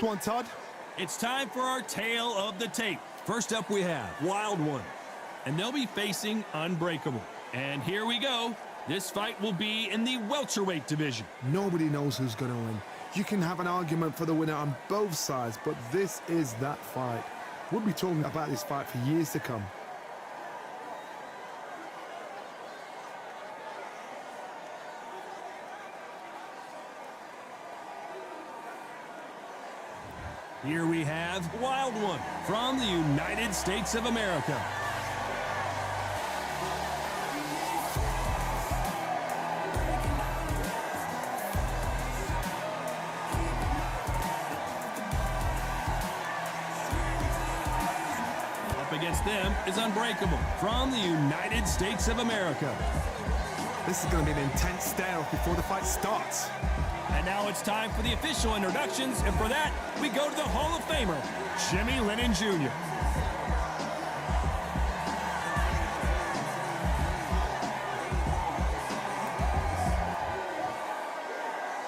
One, Todd. It's time for our tale of the tape. First up we have Wild One, and they'll be facing Unbreakable. And here we go. This fight will be in the welterweight division. Nobody knows who's going to win. You can have an argument for the winner on both sides, but this is that fight. We'll be talking about this fight for years to come. Here we have Wild One from the United States of America. Up against them is Unbreakable from the United States of America. This is going to be an intense stare-off before the fight starts. And now it's time for the official introductions, and for that, we go to the Hall of Famer, Jimmy Lennon Jr.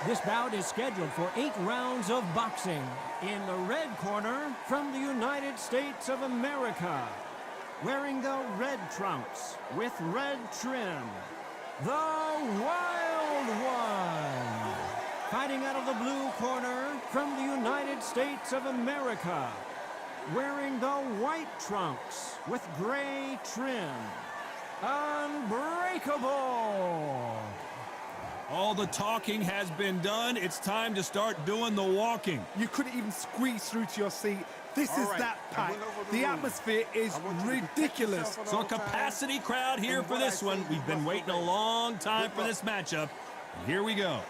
This bout is scheduled for 8 rounds of boxing. In the red corner, from the United States of America, wearing the red trunks with red trim, the Wild One. Fighting out of the blue corner, from the United States of America, wearing the white trunks with gray trim, Unbreakable. All the talking has been done. It's time to start doing the walking. You couldn't even squeeze through to your seat. This is that pack. The atmosphere is ridiculous. So a capacity crowd here for this one. We've been waiting a long time for this matchup. And here we go.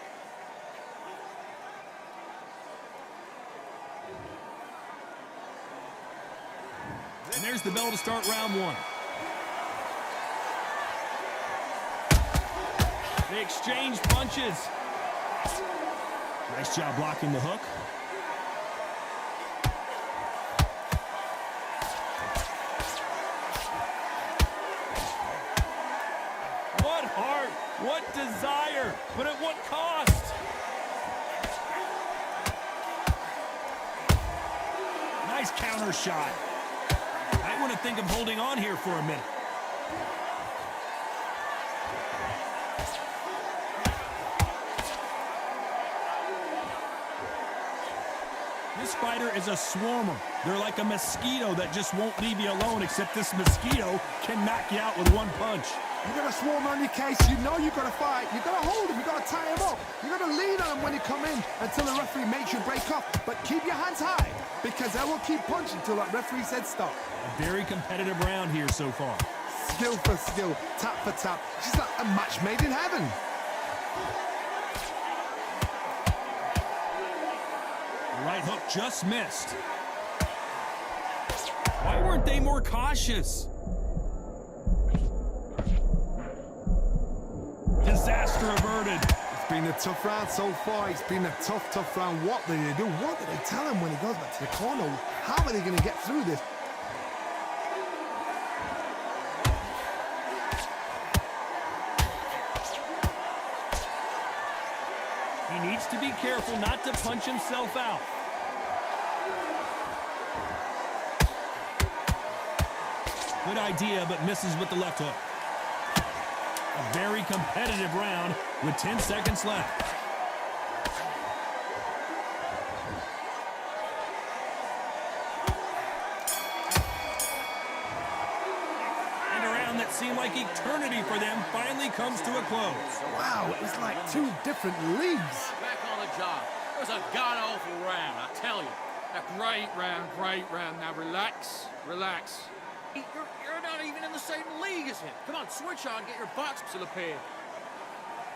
And there's the bell to start round one. They exchange punches. Nice job blocking the hook. What heart, what desire, but at what cost? Nice counter shot. I want to think of holding on here for a minute. This fighter is a swarmer. They're like a mosquito that just won't leave you alone, except this mosquito can knock you out with one punch. You got a swarm on your case. You know you got to fight. You got to hold him. You got to tie him up. You got to lean on him when you come in until the referee makes you break up. But keep your hands high, because they will keep punching until that referee said stop. A very competitive round here so far. Skill for skill, tap for tap. She's like a match made in heaven. The right hook just missed. Why weren't they more cautious? Disaster averted. It's been a tough round so far. It's been a tough round. What do they do? What do they tell him when he goes back to the corner? How are they going to get through this? He needs to be careful not to punch himself out. Good idea, but misses with the left hook. A very competitive round with 10 seconds left. And a round that seemed like eternity for them finally comes to a close. Wow, it's like two different leagues. Back on the job. It was a god-awful round, I tell you. A great round, great round. Now relax, relax. You're not even in the same league as him. Come on, switch on, get your box to appear.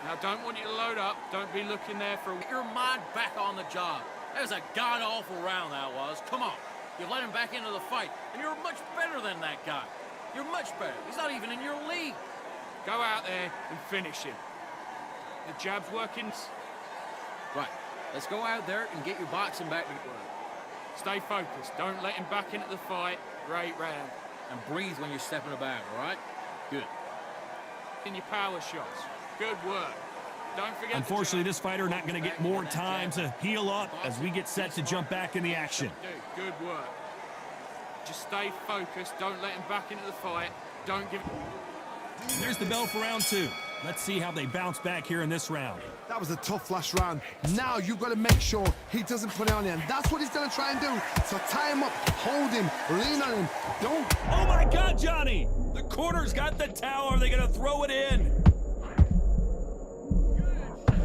Now, don't want you to load up. Don't be looking there for... Get your mind back on the job. That was a god-awful round, that was. Come on. You let him back into the fight, and you're much better than that guy. You're much better. He's not even in your league. Go out there and finish him. The jab's working. Right. Let's go out there and get your boxing back to work. Stay focused. Don't let him back into the fight. Great round. And breathe when you're stepping about, all right? Good. In your power shots. Good work. Don't forget. Unfortunately, this fighter not going to get more time to heal up as we get set to jump back in the action. Good work. Just stay focused. Don't let him back into the fight. Don't give. There's the bell for round 2. Let's see how they bounce back here in this round. That was a tough last round. Now you've got to make sure he doesn't put it on you, and that's what he's going to try and do. So tie him up, hold him, lean on him. Don't. Oh my God, Johnny! The corner's got the towel. Are they going to throw it in?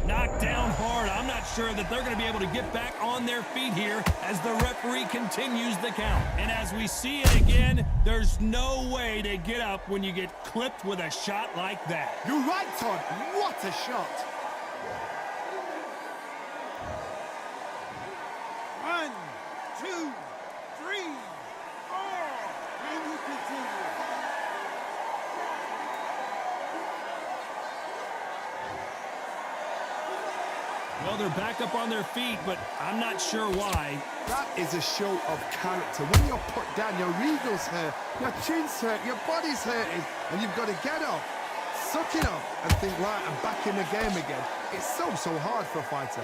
Knocked down hard. I'm not sure that they're going to be able to get back on their feet here as the referee continues the count. And as we see it again, there's no way to get up when you get clipped with a shot like that. You're right, Todd. What a shot. 1, 2, 3, 4. And you continue. Well, they're back up on their feet, but I'm not sure why. That is a show of character. When you're put down, your eagles hurt, your chin's hurt, your body's hurting, and you've got to get up, suck it up, and think, right, I'm back in the game again. It's so hard for a fighter.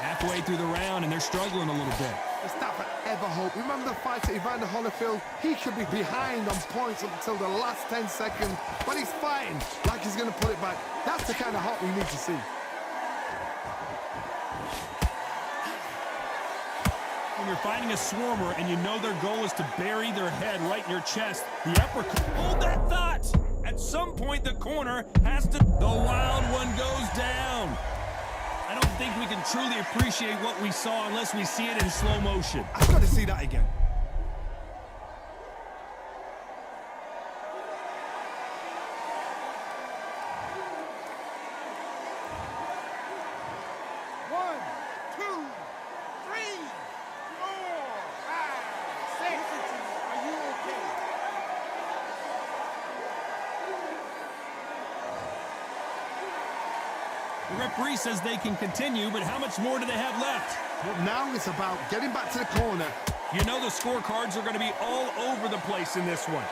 Halfway through the round, and they're struggling a little bit. Does that ever hope? Remember the fighter Evander Holyfield? He could be behind on points up until the last 10 seconds, but he's fighting like he's going to put it back. That's the kind of hope we need to see. When you're fighting a swarmer and you know their goal is to bury their head right in your chest, the uppercut. Hold that thought! At some point, the corner has to. The wild one goes down. I don't think we can truly appreciate what we saw unless we see it in slow motion. I've got to see that again. The referee says they can continue, but how much more do they have left? Well, now it's about getting back to the corner. You know the scorecards are going to be all over the place in this one.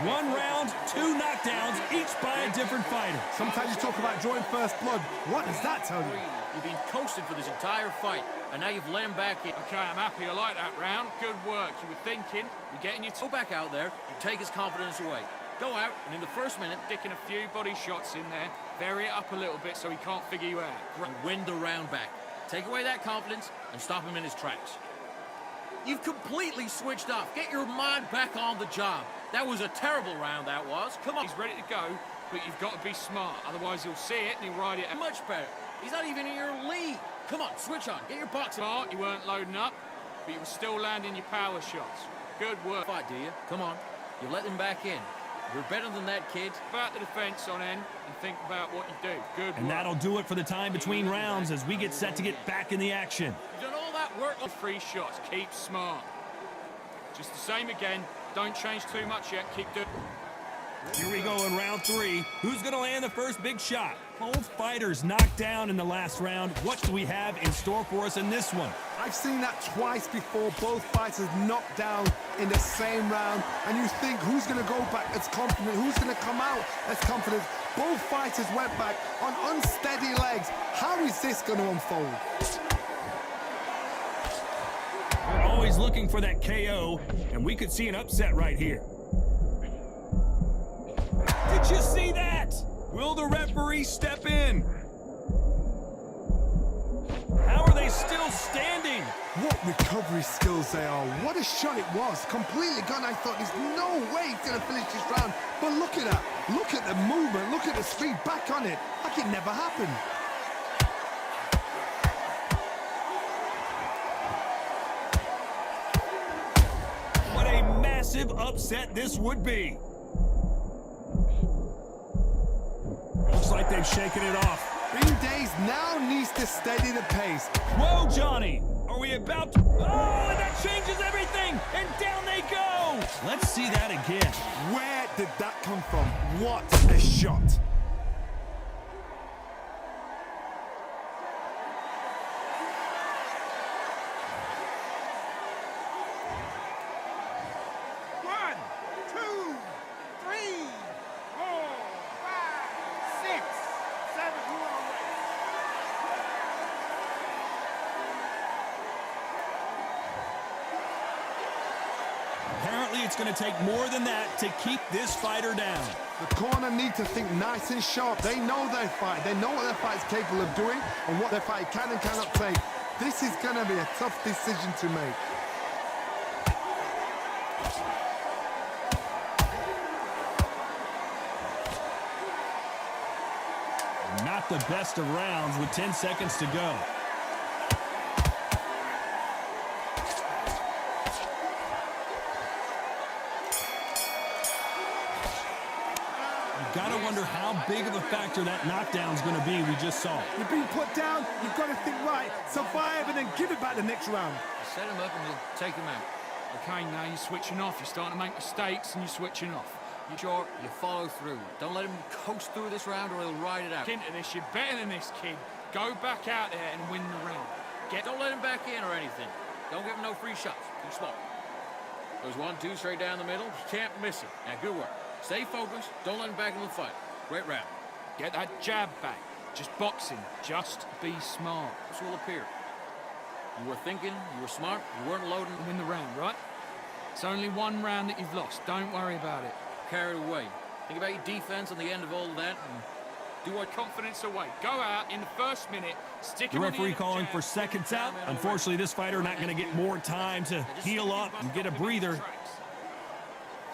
One round, 2 knockdowns, each by a different fighter. Sometimes you talk about drawing first blood. What does that tell you? You've been coasting for this entire fight, and now you've let him back in. Okay, I'm happy. I like that round. Good work. You were thinking. You're getting your toe back out there and take his confidence away. Go out, and in the first minute, dicking a few body shots in there. Vary it up a little bit so he can't figure you out. And win the round back. Take away that confidence and stop him in his tracks. You've completely switched off. Get your mind back on the job. That was a terrible round, that was. Come on. He's ready to go, but you've got to be smart. Otherwise, he'll see it and he'll ride it. Much better. He's not even in your league. Come on, switch on. Get your boxing. Smart. You weren't loading up, but you were still landing your power shots. Good work. Fight, do you? Come on. You let him back in. You're better than that, kid. Back the defense on end and think about what you do. Good work. And that'll do it for the time between rounds as we get set to get back in the action. You've done all that work on 3 shots. Keep smart. Just the same again. Don't change too much yet. Keep doing. Here we go in round 3. Who's going to land the first big shot? Both fighters knocked down in the last round. What do we have in store for us in this one? I've seen that twice before. Both fighters knocked down in the same round. And you think, who's going to go back as confident? Who's going to come out as confident? Both fighters went back on unsteady legs. How is this going to unfold? We're always looking for that KO, and we could see an upset right here. Did you see that? Will the referee step in? How are they still standing? What recovery skills they are. What a shot it was. Completely gone. I thought there's no way he's going to finish this round. But look at that. Look at the movement. Look at the speed. Back on it. Like it never happened. What a massive upset this would be. Looks like they've shaken it off. Bean Days now needs to steady the pace. Whoa, Johnny! Are we about to... Oh, and that changes everything! And down they go! Let's see that again. Where did that come from? What a shot. it's going to take more than that to keep this fighter down. The corner need to think nice and sharp. They know their fight. They know what their fight is capable of doing and what their fight can and cannot take. This is going to be a tough decision to make. Not the best of rounds with 10 seconds to go. Gotta wonder how big of a factor that knockdown's gonna be we just saw. You've been put down, you've got to think right, survive and then give it back the next round. Set him up and we'll take him out. Okay, now you're switching off. You're starting to make mistakes and you're switching off. You're short, you follow through. Don't let him coast through this round or he'll ride it out. Into this, you're better than this, kid. Go back out there and win the round. Don't let him back in or anything. Don't give him no free shots. Too small. Goes 1-2 straight down the middle. You can't miss it. Now, good work. Stay focused. Don't let him back in the fight. Great round. Get that jab back. Just boxing. Just be smart. This will appear. You were thinking, you were smart, you weren't loading. Win the round, right? It's only one round that you've lost. Don't worry about it. Carried away. Think about your defense on the end of all of that and do what confidence away. Go out in the first minute, stick The referee calling for seconds out. Unfortunately, this fighter not going to get more time to heal up and get a breather.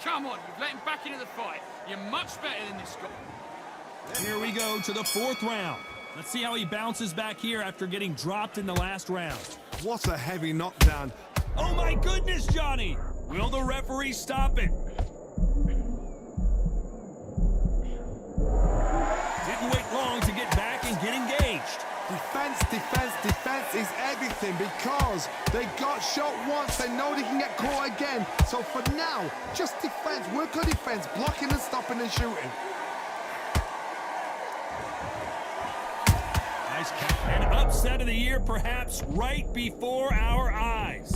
Come on, you've let him back into the fight. You're much better than this guy. Here we go to the fourth round. Let's see how he bounces back here after getting dropped in the last round. What a heavy knockdown. Oh my goodness, Johnny! Will the referee stop it? Didn't wait long to get back and get engaged. Defense, defense, defense is everything because they got shot once. They know they can get caught again. So for now, just defense. Work on defense, blocking and stopping and shooting. Nice count. An upset of the year, perhaps, right before our eyes.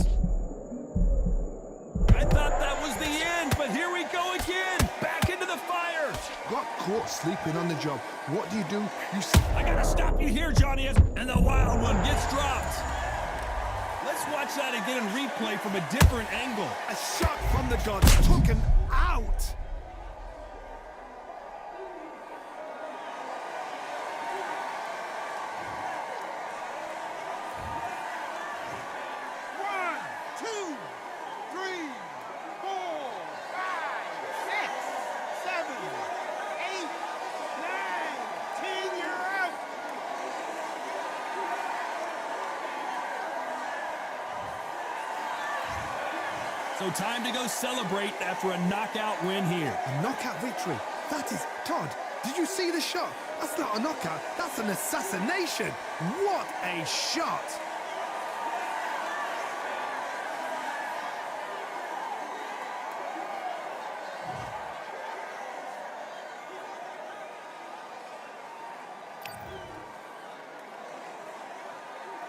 I thought that was the end, but here we go again. Back into the fire. Got caught sleeping on the job. What do? I gotta stop you here, Johnny. And the wild one gets dropped. Let's watch that again and replay from a different angle. A shot from the gun took him out. So time to go celebrate after a knockout win here. A knockout victory. That is, Todd, did you see the shot? That's not a knockout, that's an assassination. What a shot.